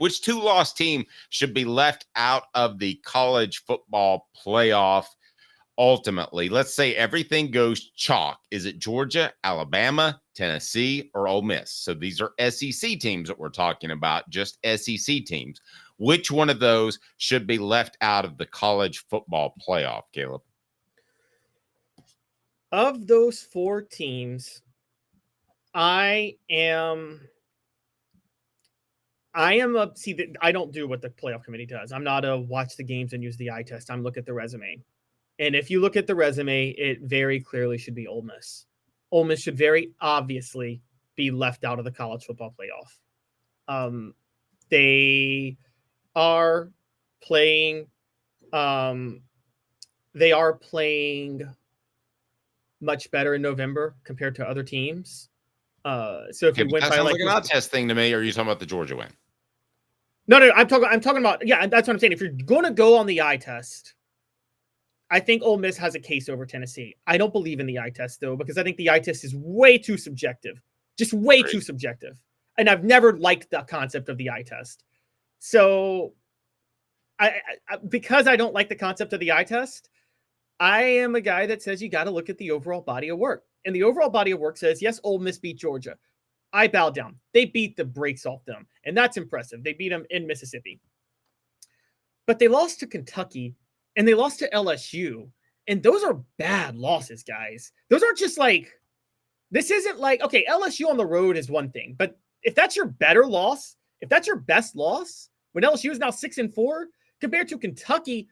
Which two-loss team should be left out of the college football playoff ultimately? Let's say everything goes chalk. Is it Georgia, Alabama, Tennessee, or Ole Miss? So these are SEC teams that we're talking about, just SEC teams. Which one of those should be left out of the college football playoff, Caleb? Of those four teams, I don't do what the playoff committee does. I'm not a watch the games and use the eye test. I'm look at the resume. And if you look at the resume, it very clearly should be Ole Miss. Ole Miss should very obviously be left out of the college football playoff. They are playing much better in November compared to other teams. So if you went that by sounds like an eye test thing to me, or are you talking about the Georgia win? No, I'm talking about, yeah, that's what I'm saying. If you're going to go on the eye test, I think Ole Miss has a case over Tennessee. I don't believe in the eye test, though, because I think the eye test is way too subjective, just way too subjective. And I've never liked the concept of the eye test. So because I don't like the concept of the eye test, I am a guy that says you got to look at the overall body of work. And the overall body of work says, yes, Ole Miss beat Georgia. I bow down. They beat the brakes off them. And that's impressive. They beat them in Mississippi. But they lost to Kentucky and they lost to LSU. And those are bad losses, guys. Those aren't just like, this isn't like, okay, LSU on the road is one thing. But if that's your better loss, if that's your best loss, when LSU is now 6-4, compared to Kentucky,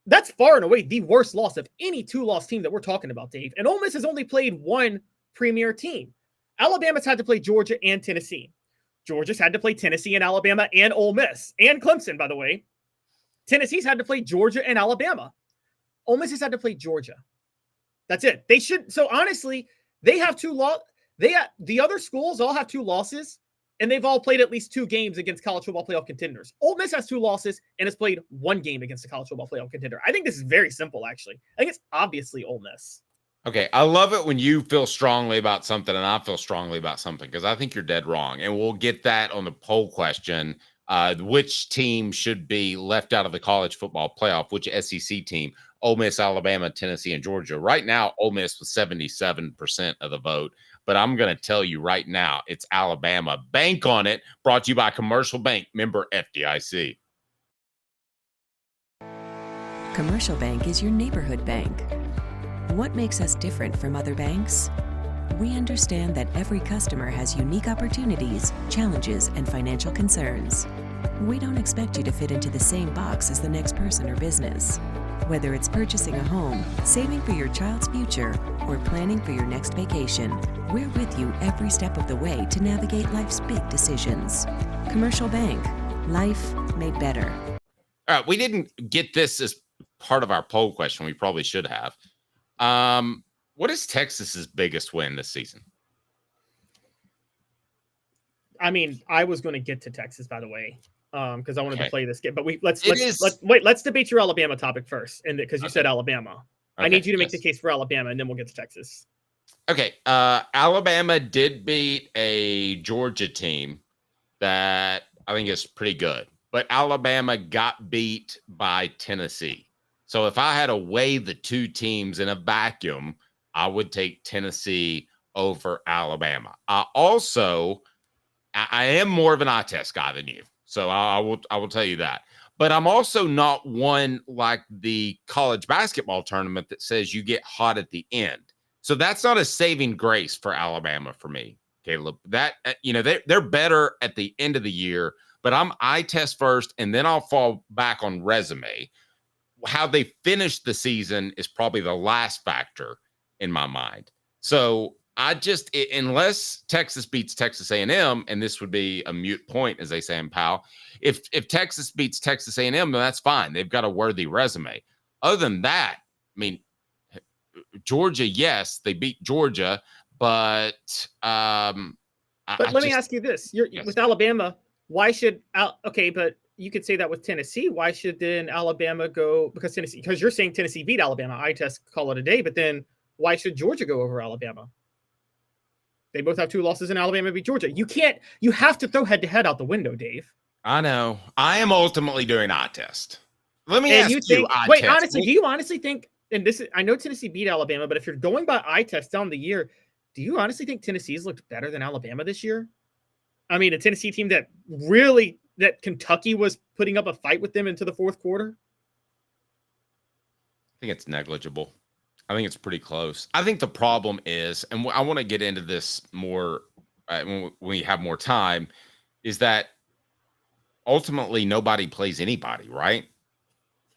that's far and away the worst loss of any two-loss team that we're talking about, Dave. And Ole Miss has only played one premier team. Alabama's had to play Georgia and Tennessee. Georgia's had to play Tennessee and Alabama and Ole Miss and Clemson, by the way. Tennessee's had to play Georgia and Alabama. Ole Miss has had to play Georgia. That's it. They should. So honestly, they have the other schools all have two losses, and they've all played at least two games against college football playoff contenders. Ole Miss has two losses and has played one game against a college football playoff contender. I think this is very simple, actually. I think it's obviously Ole Miss. Okay, I love it when you feel strongly about something and I feel strongly about something, because I think you're dead wrong. And we'll get that on the poll question. Which team should be left out of the college football playoff? Which SEC team? Ole Miss, Alabama, Tennessee, and Georgia. Right now, Ole Miss with 77% of the vote. But I'm going to tell you right now, it's Alabama. Bank on it. Brought to you by Commercial Bank, member FDIC. Commercial Bank is your neighborhood bank. What makes us different from other banks? We understand that every customer has unique opportunities, challenges, and financial concerns. We don't expect you to fit into the same box as the next person or business. Whether it's purchasing a home, saving for your child's future, or planning for your next vacation, we're with you every step of the way to navigate life's big decisions. Commercial Bank. Life made better. All right, we didn't get this as part of our poll question. We probably should have. What is Texas's biggest win this season? I mean, I was going to get to Texas, by the way, because I wanted to play this game. But let's debate your Alabama topic first, and because you said Alabama, I need you to make the case for Alabama, and then we'll get to Texas. Okay, Alabama did beat a Georgia team that I think is pretty good, but Alabama got beat by Tennessee. So if I had to weigh the two teams in a vacuum, I would take Tennessee over Alabama. I am more of an eye test guy than you, so I will tell you that. But I'm also not one like the college basketball tournament that says you get hot at the end. So that's not a saving grace for Alabama for me, Caleb. That they're better at the end of the year, but I'm eye test first, and then I'll fall back on resume. How they finish the season is probably the last factor in my mind. So unless Texas beats Texas A&M, and this would be a moot point, as they say in PAL, if Texas beats Texas A&M, then that's fine. They've got a worthy resume. Other than that, I mean, Georgia, yes, they beat Georgia, but let me ask you this: with Alabama, why should but you could say that with Tennessee. Why should then Alabama go? Because you're saying Tennessee beat Alabama. I test call it a day, but then why should Georgia go over Alabama? They both have 2 losses, and Alabama beat Georgia. You have to throw head-to-head out the window, Dave. I know. I am ultimately doing eye test. Let me And ask you think, eye wait, test. honestly, do you honestly think, and this is, I know Tennessee beat Alabama, but if you're going by eye test down the year, do you honestly think Tennessee's looked better than Alabama this year? I mean, a Tennessee team that Kentucky was putting up a fight with them into the fourth quarter? I think it's negligible. I think it's pretty close. I think the problem is, and I want to get into this more when we have more time, is that ultimately nobody plays anybody, right?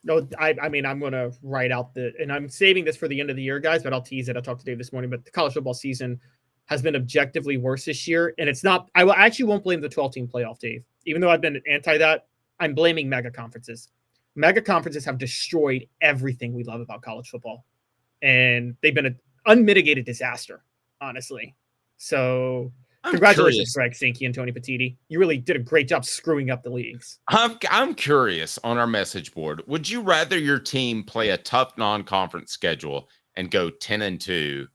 No, I mean, I'm going to write out and I'm saving this for the end of the year, guys, but I'll tease it. I talked to Dave this morning, but the college football season has been objectively worse this year. And it's not, I actually won't blame the 12-team playoff, Dave. Even though I've been anti that, I'm blaming mega conferences. Mega conferences have destroyed everything we love about college football. And they've been an unmitigated disaster, honestly. So congratulations, Greg Sankey and Tony Petitti. You really did a great job screwing up the leagues. I'm curious on our message board. Would you rather your team play a tough non-conference schedule and go 10-2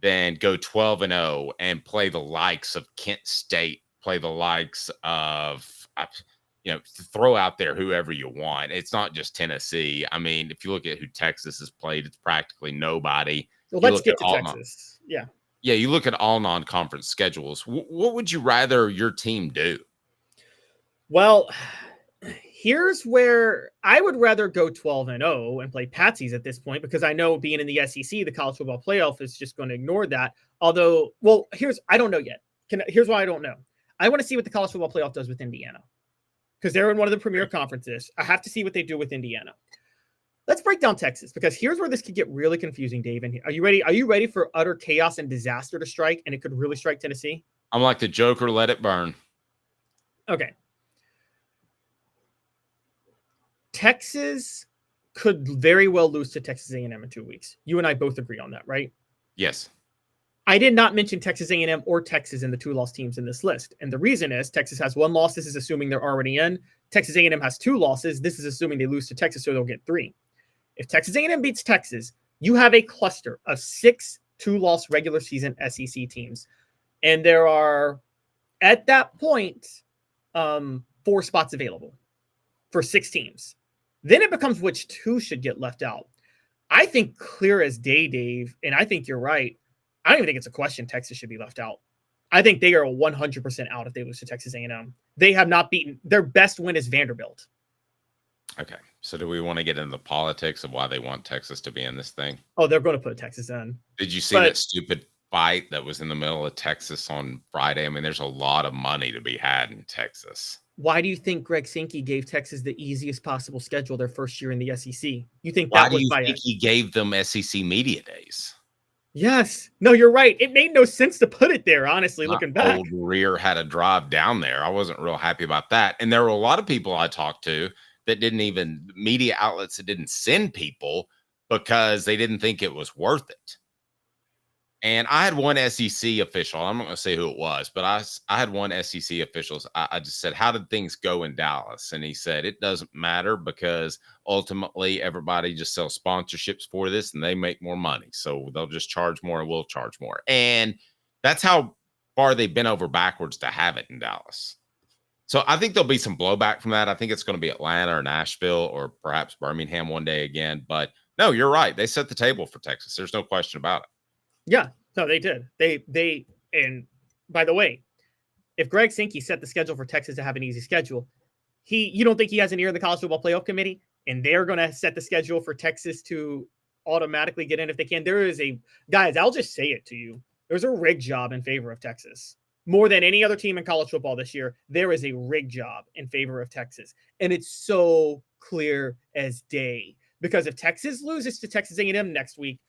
than go 12-0 and play the likes of Kent State, play the likes of, throw out there whoever you want. It's not just Tennessee. I mean, if you look at who Texas has played, it's practically nobody. Well, let's get to Texas. Yeah, you look at all non-conference schedules. What would you rather your team do? Well, here's where I would rather go 12-0 and play patsies at this point, because I know being in the SEC, the college football playoff is just going to ignore that. Although, well, I don't know yet. Here's why I don't know. I want to see what the college football playoff does with Indiana, because they're in one of the premier conferences. I have to see what they do with Indiana. Let's break down Texas, because here's where this could get really confusing, Dave. And are you ready? Are you ready for utter chaos and disaster to strike? And it could really strike Tennessee. I'm like the Joker, let it burn. Okay. Texas could very well lose to Texas A&M in 2 weeks. You and I both agree on that, right? Yes. I did not mention Texas A&M or Texas in the 2-loss teams in this list. And the reason is Texas has 1 loss. This is assuming they're already in. Texas A&M has 2 losses. This is assuming they lose to Texas, so they'll get 3. If Texas A&M beats Texas, you have a cluster of 6 2-loss regular season SEC teams. And there are, at that point, 4 spots available for 6 teams. Then it becomes which 2 should get left out. I think clear as day, Dave, and I think you're right. I don't even think it's a question Texas should be left out. I think they are 100% out if they lose to Texas A&M. They have not beaten. Their best win is Vanderbilt. Okay. So do we want to get into the politics of why they want Texas to be in this thing? Oh, they're going to put Texas in. Did you see that stupid fight that was in the middle of Texas on Friday? I mean, there's a lot of money to be had in Texas. Why do you think Greg Sankey gave Texas the easiest possible schedule their first year in the SEC? You think why do you think he gave them SEC media days? Yes. No, you're right. It made no sense to put it there, honestly, looking back. Old Rear had a drive down there. I wasn't real happy about that. And there were a lot of people I talked to that media outlets that didn't send people because they didn't think it was worth it. And I had one SEC official. I'm not going to say who it was, but I had one SEC official. I just said, how did things go in Dallas? And he said, it doesn't matter because ultimately everybody just sells sponsorships for this and they make more money. So they'll just charge more and we'll charge more. And that's how far they've been over backwards to have it in Dallas. So I think there'll be some blowback from that. I think it's going to be Atlanta or Nashville or perhaps Birmingham one day again. But no, you're right. They set the table for Texas. There's no question about it. Yeah, no, they did. They and by the way, if Greg Sankey set the schedule for Texas to have an easy schedule, you don't think he has an ear in the college football playoff committee, and they're going to set the schedule for Texas to automatically get in if they can? There is guys, I'll just say it to you. There's a rig job in favor of Texas. More than any other team in college football this year, there is a rig job in favor of Texas. And it's so clear as day. Because if Texas loses to Texas A&M next week,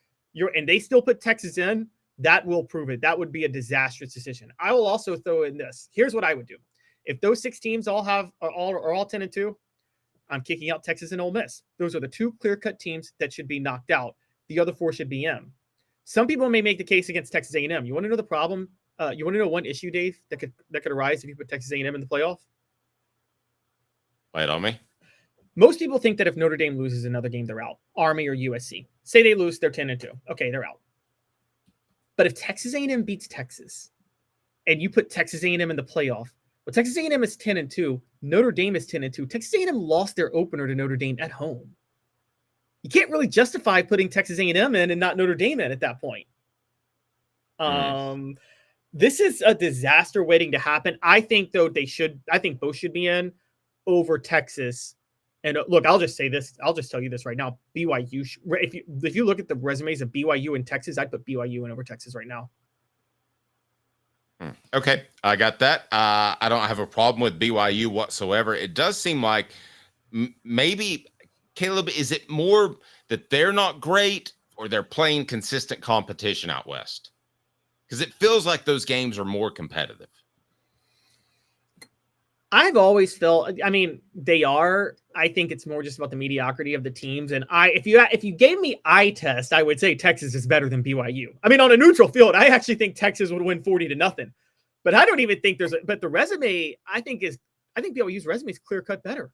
and they still put Texas in, that will prove it. That would be a disastrous decision. I will also throw in this. Here's what I would do. If those 6 teams are all 10-2, I'm kicking out Texas and Ole Miss. Those are the 2 clear-cut teams that should be knocked out. The other 4 should be in. Some people may make the case against Texas A&M. You want to know the problem? You want to know one issue, Dave, that could arise if you put Texas A&M in the playoff? Lay it on me. Most people think that if Notre Dame loses another game, they're out. Army or USC. Say they lose, they're 10-2. Okay, they're out. But if Texas A&M beats Texas, and you put Texas A&M in the playoff. Well, Texas A&M is 10-2. Notre Dame is 10-2. Texas A&M lost their opener to Notre Dame at home. You can't really justify putting Texas A&M in and not Notre Dame in at that point. This is a disaster waiting to happen. I think, though, I think both should be in over Texas. And look, I'll just say this. I'll just tell you this right now. BYU, if you look at the resumes of BYU and Texas, I'd put BYU in over Texas right now. Okay, I got that. I don't have a problem with BYU whatsoever. It does seem like maybe, Caleb, is it more that they're not great or they're playing consistent competition out west? Because it feels like those games are more competitive. I've always felt, I mean, they are. I think it's more just about the mediocrity of the teams. And if you gave me eye test, I would say Texas is better than BYU. I mean, on a neutral field, I actually think Texas would win 40-0. But I don't even think but the resume, I think BYU's resume is clear cut better.